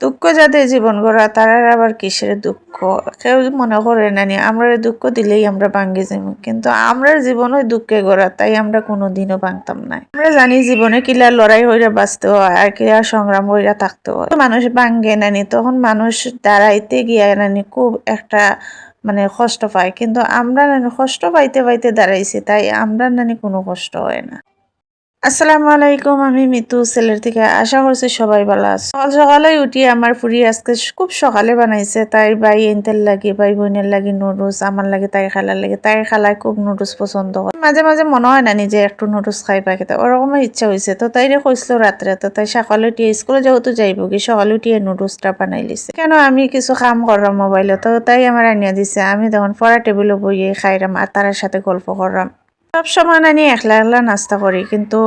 দুঃখ যাদের জীবন গড়া তারার আবার কিসের দুঃখ, কেউ মনে করে নানি আমরা দুঃখ দিলেই আমরা ভাঙ্গি যাব, কিন্তু আমরা জীবন ওই দুঃখে গড়া, তাই আমরা কোনোদিনও ভাঙতাম না। আমরা জানি জীবনে কিলা লড়াই হইরা বাঁচতে হয় আর কিলা সংগ্রাম হইরা থাকতে হয়। মানুষ ভাঙ্গে নানি, তখন মানুষ দাঁড়াইতে গিয়া নানি খুব একটা মানে কষ্ট পায়, কিন্তু আমরা নানি কষ্ট পাইতে পাইতে দাঁড়াইছি, তাই আমরা নানি কোনো কষ্ট হয় না। আসসালামু আলাইকুম, আমি মিতু সিলেট থেকে। আশা করছি সবাই ভালো আছে। সকাল সকালে উঠি আমার ফুরি আজকে খুব সকালে বানাইছে, তাই ভাই এনতের লাগি ভাই বোনের লাগি নুডলস, আমার লাগে তাই খালার লাগে, তাই খালায় খুব নুডলস পছন্দ করে। মাঝে মাঝে মনে হয় না নিজে একটু নুডলস খাইবা খেতে, ওরকমই ইচ্ছা হয়েছে, তো তাইরে কইছিল রাত্রে, তো তাই সকালে উঠিয়ে স্কুলে যেহেতু যাইব কি সকালে উঠিয়ে নুডলসটা বানাই লিছে। কেন আমি কিছু কাম করলাম মোবাইলে, তো তাই আমার আনিয়া দিছে। আমি তখন পড়া টেবিলে বইয়ে খাইলাম আর তার সাথে গল্প করলাম। সব সময় নানি একলা একলা নাস্তা করি, কিন্তু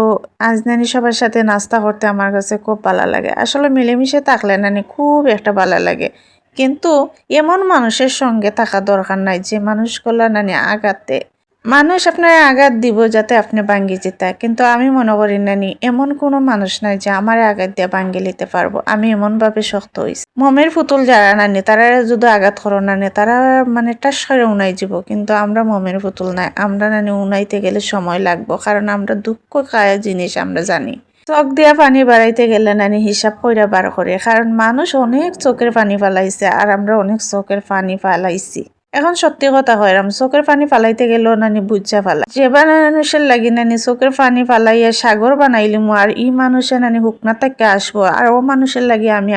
আজ নানি সবার সাথে নাস্তা করতে আমার কাছে খুব ভালো লাগে। আসলে মিলেমিশে থাকলে নানি খুব একটা ভালো লাগে, কিন্তু এমন মানুষের সঙ্গে থাকা দরকার নাই যে মানুষগুলো নানি আঘাতে মানুষ আপনার আঘাত দিব যাতে আপনি ভাঙ্গি যেতে, কিন্তু আমি মনে করি নানি এমন কোনো মানুষ নাই যে আমার আঘাত দিয়ে ভাঙ্গি নিতে পারবো। আমি এমন ভাবে শক্ত হয়েছি। মমের পুতুল যারা নানি তারা যদি আঘাত করো নানি তারা মানে টাস করে উনাই যাব, কিন্তু আমরা মমের পুতুল নাই, আমরা নানি উনাইতে গেলে সময় লাগবো, কারণ আমরা দুঃখ খায় জিনিস আমরা জানি। চোখ দিয়া পানি বাড়াইতে গেলে নানি হিসাব কইরা বার করে, কারণ মানুষ অনেক চোখের পানি ফালাইছে আর আমরা অনেক চোখের পানি ফালাইছি। এখন সত্যি কথা কইরাম, চোখের পানি ফালাইতে গেলেও নানি বুঝা ফালা, যে মানুষের লাগি নানি চোখের পানি ফালাইয়া সাগর বানাইলিম, আর ই মানুষে নানি হুকনা থেকে আসবো, আর ও মানুষের লাগি আমি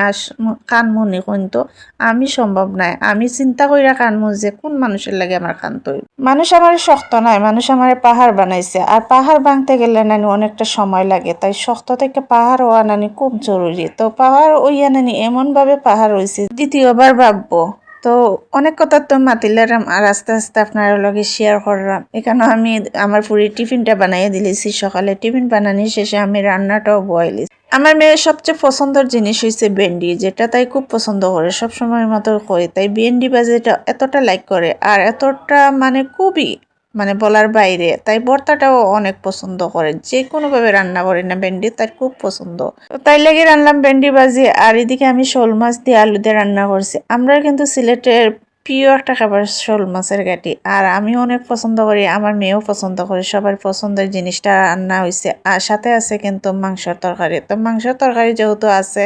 কানমুনি কিন্তু আমি সম্ভব নাই। আমি চিন্তা কইরা কানমু যে কোন মানুষের লাগে আমার কানতে হইব। মানুষ আমার শক্ত নাই, মানুষ আমার পাহাড় বানাইছে, আর পাহাড় ভাঙতে গেলে নানি অনেকটা সময় লাগে, তাই শক্ত থেকে পাহাড় হওয়া নানি খুব জরুরি। তো পাহাড় ওইয়া নানি এমন ভাবে পাহাড় হইছে দ্বিতীয়বার ভাববো। তো অনেক কথা তো মাতিলাম আর আস্তে আস্তে আপনার লগে শেয়ার করলাম। এখানে আমি আমার পুরি টিফিনটা বানাইয়া দিলেছি। সকালে টিফিন বানানি শেষে আমি রান্নাটাও বয়ালি। আমার মেয়ের সবচেয়ে পছন্দের জিনিস হয়েছে ভেন্ডি, যেটা তাই খুব পছন্দ করে, সব সময় মতো কই, তাই ভেন্ডি ভাজিটা এতটা লাইক করে আর এতটা মানে খুবই মানে বলার বাইরে। তাই ভর্তাটাও অনেক পছন্দ করে, যে কোনোভাবে রান্না করি না ভেন্ডি তার খুব পছন্দ। তো তাই লেগে রান্নাম ভেন্ডি ভাজি, আর এদিকে আমি শোল মাছ দিয়ে আলু দিয়ে রান্না করছি। আমরা কিন্তু সিলেটের প্রিয় একটা খাবার শোল মাছের ঘাটি, আর আমিও অনেক পছন্দ করি, আমার মেয়েও পছন্দ করে, সবার পছন্দের জিনিসটা রান্না হয়েছে। আর সাথে আছে কিন্তু মাংসের তরকারি। তো মাংসের তরকারি যেহেতু আছে,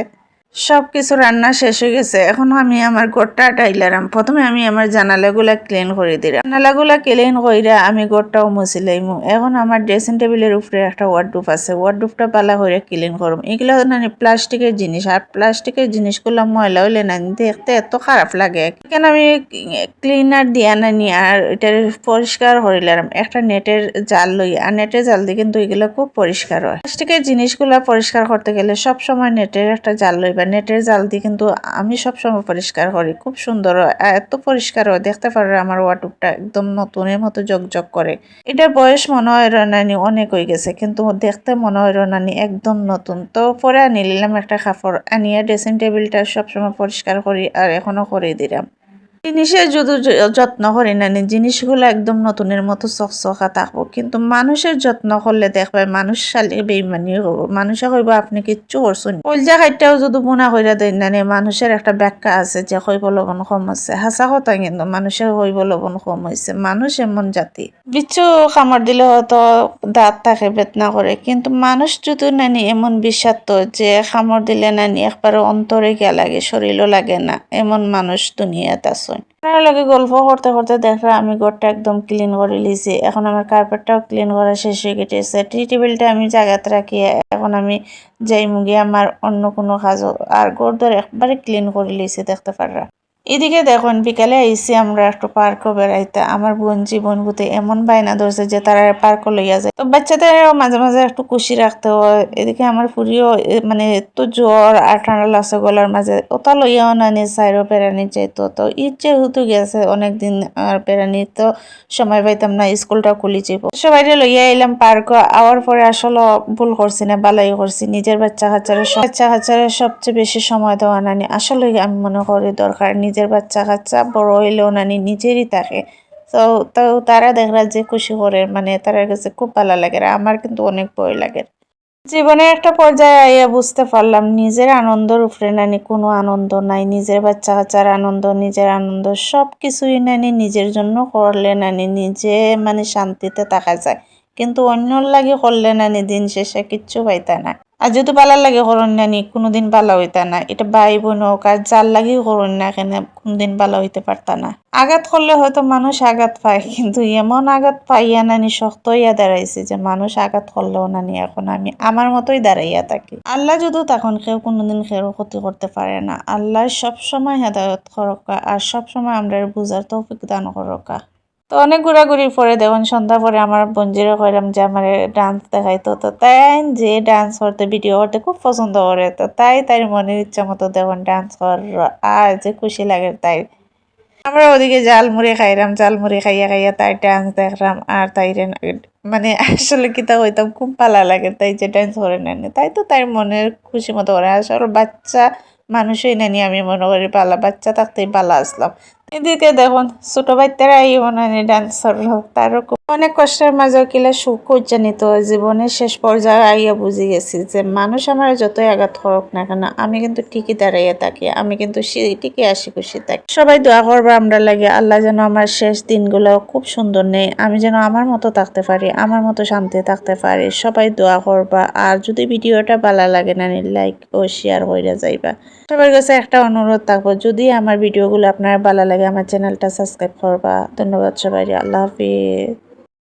সবকিছু রান্না শেষ হয়ে গেছে, এখন আমি আমার ঘরটা টাইলারাম। প্রথমে আমি আমার জানালাগুলা ক্লিন করে দিলাম, জানালাগুলা ক্লিন কইরা আমি ঘরটাও মুছিলাম। এখন আমার ড্রেসিং টেবিলের উপরে একটা ওয়ার্ডরোব আছে, ওয়ার্ডরোবটা পালা করে ক্লিন করুম। এগুলো মানে প্লাস্টিকের জিনিস, আর প্লাস্টিকের জিনিসগুলো ময়লা হইলে না দেখতে এত খারাপ লাগে। এখানে আমি ক্লিনার দিয়া নানি আর এটা পরিষ্কার করিলাম একটা নেটের জাল লই, আর নেটের জাল দিয়ে কিন্তু এগুলো খুব পরিষ্কার হয়। প্লাস্টিকের জিনিসগুলো পরিষ্কার করতে গেলে সবসময় নেটের একটা জাল লই বা নেটের জাল দিয়ে কিন্তু আমি সবসময় পরিষ্কার করি, খুব সুন্দর হয়, এত পরিষ্কার হয় দেখতে পারো আমার ওয়ার্ডরোবটা একদম নতুনের মতো জকজক করে। এটার বয়স মনে হয় নানি অনেক হয়ে গেছে, কিন্তু দেখতে মনে হয় নানি একদম নতুন। তো পরে আনি নিলাম একটা কাপড়, আনিয়ে ড্রেসিং টেবিলটা সবসময় পরিষ্কার করি আর এখনো করে দিলাম। জিনিসের যদি যত্ন করি না জিনিসগুলো একদম নতুনের মতো চকচকা থাকবো, কিন্তু মানুষের যত্ন করলে দেখবে মানুষ সালে বেইমানি হবো, মানুষে কইব আপনি কিচ্ছু করছেন। কলজা খাইটাও যদি বোনা কইরা দেন না মানুষের একটা ব্যাখ্যা আছে যে কইব লবণ কম আছে, হাসা কথা, কিন্তু মানুষের কইব লবণ কম হয়েছে। মানুষ এমন জাতি, বিচ্ছু কামড় দিলে হয়তো দাঁত থাকে বেদনা করে, কিন্তু মানুষ যদি নানি এমন বিষাক্ত যে কামড় দিলে নানি একবারে অন্তরে গিয়া লাগে, শরীরও লাগে না, এমন মানুষ দুনিয়াতে আছে। আপনার লগে গল্প করতে করতে দেখলাম আমি ঘরটা একদম ক্লিন করে লিছি। এখন আমার কার্পেটটাও ক্লিন করা শেষ হয়ে গেছে, টি টেবিলটা আমি জায়গাতে রাখি। এখন আমি যাই মুগি আমার অন্য কোনো কাজ, আর ঘর ধরে একবারে ক্লিন করে লিছি দেখতে পাররা। এদিকে দেখুন বিকালে আইসি আমরা একটু পার্কও বেড়াইতে। আমার বোনগুতে এমন বায়না ধরছে যে তারা পার্কও লইয়া যায়, তো বাচ্চাদেরও মাঝে মাঝে একটু খুশি রাখতে হয়। এদিকে আমার ফুরিও মানে একটু জ্বর আর ঠান্ডা লাগছে গলার মাঝে, ওটা লইয়াও নানি সাইরও বেড়ানি যাইতো। তো ঈদ যেহেতু গেছে অনেকদিন আর বেড়ানি তো সময় পাইতাম না, স্কুলটা খুলি যাব। সবাইরে লইয়া এলাম পার্ক। আওয়ার পরে আসলে ভুল করছি না, বালাই করছি। নিজের বাচ্চা কাচ্চারে সবচেয়ে বেশি সময় দেওয়া নানি আসলে আমি মনে করি দরকার। নিজের বাচ্চা কাচ্চা বড় হইলেও নানি নিজেরই থাকে, তো তো তারা দেখরা যে খুশি করে মানে তার কাছে খুব ভালো লাগে, আমার কিন্তু অনেক ভয় লাগে। জীবনের একটা পর্যায়ে আইয়া বুঝতে পারলাম নিজের আনন্দের উপরে নানি কোনো আনন্দ নাই, নিজের বাচ্চা কাচ্চার আনন্দ, নিজের আনন্দ সব কিছুই নানি নিজের জন্য করলে নানি নিজে মানে শান্তিতে থাকা যায়, কিন্তু অন্যর লাগে করলে নানি দিন শেষে কিচ্ছু পাইতা না। আর যদি বালার লাগে করুন নানি কোনোদিন বালা হইতা না, এটা ভাই বোন হোক আর যার লাগি করুন না কেন কোনদিন বালা হইতে পারতা না। আঘাত করলে হয়তো মানুষ আঘাত পায়, কিন্তু এমন আঘাত পাইয়া নানি শক্ত হইয়া দাঁড়াইছে যে মানুষ আঘাত করলেও নানি এখন আমি আমার মতোই দাঁড়াইয়া থাকি। আল্লাহ যদি তখন কেউ কোনোদিন কেউ ক্ষতি করতে পারে না, আল্লাহ সবসময় হেদায়ত করকা আর সবসময় আমরা বুঝার তৌফিক দান করকা। তো অনেক ঘোরাঘুরির পরে দেখুন সন্ধ্যা পরে আমার বঞ্জিরে কইলাম যে আমার ডান্স দেখাইতো, তো তাই যে ডান্স করতে ভিডিও করতে খুব পছন্দ করে, তো তাই তার মনের ইচ্ছা মতো দেখুন ডান্স কর আর যে খুশি লাগে তাই। আমরা ওদিকে জালমুড়ি খাইলাম, জালমুড়ি খাইয়া খাইয়া তাই ডান্স দেখলাম আর তাই মানে আসলে কিতা হইতাম খুব ভালো লাগে তাই যে ডান্স করে নেন, তাই তো তাই মনের খুশি মতো করে। আসলে বাচ্চা মানুষই নেনি আমি মনে করি পালা বাচ্চা থাকতেই পালা আসলাম। এদিকে দেখুন ছোট বাচ্চারাই মনে ডান্সার, তারও অনেক কষ্টের মাঝেও কিলা সুখ উজ্জানিত জীবনের শেষ পর্যায়ে আইয়া বুঝে গেছি যে মানুষ আমার যতই আঘাত করুক না কেন আমি কিন্তু ঠিকই দাঁড়াইয়া থাকি, আমি কিন্তু ঠিকই হাসি খুশি থাকি। সবাই দোয়া করবে আমরা লাগে আল্লাহ যেন আমার শেষ দিনগুলো খুব সুন্দর নেই, আমি যেন আমার মতো থাকতে পারি, আমার মতো শান্তি থাকতে পারি। সবাই দোয়া করবা আর যদি ভিডিওটা ভালো লাগে না লাইক ও শেয়ার করে যাইবা। সবার কাছে একটা অনুরোধ থাকবো যদি আমার ভিডিওগুলো আপনার ভালো লাগে আমার চ্যানেলটা সাবস্ক্রাইব করবা। ধন্যবাদ সবাই, আল্লাহ হাফিজ।